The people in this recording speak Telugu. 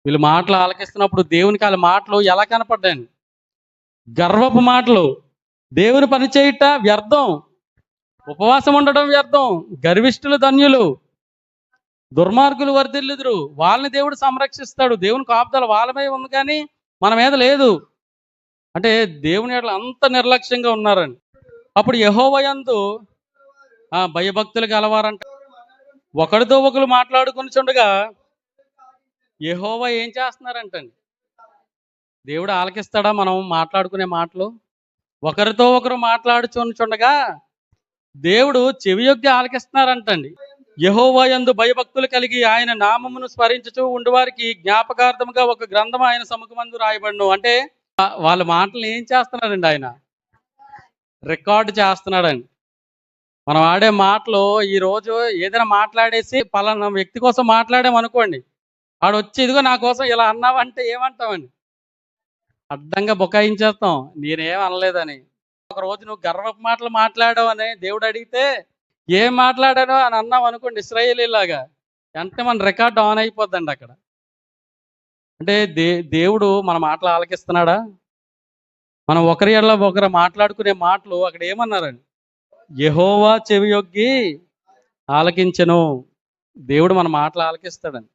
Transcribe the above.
వీళ్ళు మాటలు ఆలకిస్తున్నప్పుడు దేవునికి వాళ్ళ మాటలు ఎలా కనపడ్డాయండి? గర్వపు మాటలు. దేవుని పని చేయుట వ్యర్థం, ఉపవాసం ఉండడం వ్యర్థం, గర్విష్ఠులు ధన్యులు, దుర్మార్గులు వర్ధిల్లుదురు. వాళ్ళని దేవుడు సంరక్షిస్తాడు. దేవుని కాపుదల వాళ్ళ మీద ఉంది కానీ మన మీద లేదు. అంటే దేవుని ఎడల అంత నిర్లక్ష్యంగా ఉన్నారండి. అప్పుడు యెహోవా యందు భయభక్తులు గలవారంట. ఒకరితో ఒకరు మాట్లాడుకొని చుండగా యెహోవా ఏం చేస్తున్నారంటండి? దేవుడు ఆలకిస్తాడా మనం మాట్లాడుకునే మాటలు? ఒకరితో ఒకరు మాట్లాడుచుండగా దేవుడు చెవియొగ్గి ఆలకిస్తున్నారంటండి. యెహోవా యందు భయభక్తులు కలిగి ఆయన నామమును స్మరించుచూ ఉండువారికి జ్ఞాపకార్థముగా ఒక గ్రంథం ఆయన సముఖమందు రాయబడును. అంటే వాళ్ళ మాటలు ఏం చేస్తున్నాడండి? ఆయన రికార్డు చేస్తున్నాడండి. మనం ఆడే మాటలు ఈరోజు ఏదైనా మాట్లాడేసి పలానా వ్యక్తి కోసం మాట్లాడామనుకోండి, ఆడు వచ్చి ఇదిగో నా కోసం ఇలా అన్నావంటే ఏమంటామండి? అడ్డంగా బుకాయించేస్తాం, నేనేం అనలేదని. ఒక రోజు నువ్వు గర్వపు మాటలు మాట్లాడావు అని దేవుడు అడిగితే ఏం మాట్లాడానో అని అన్నాం అనుకోండి, ఇశ్రాయేలీలాగా, వెంటనే మన రికార్డు ఆన్ అయిపోద్దండి అక్కడ. అంటే దేవుడు మన మాటలు ఆలకిస్తున్నాడా? మనం ఒకరి ఎడల ఒకరు మాట్లాడుకునే మాటలు అక్కడ ఏమన్నారండి? యెహోవా చెవియొగ్గి ఆలకించెను. దేవుడు మన మాటలు ఆలకిస్తాడండి.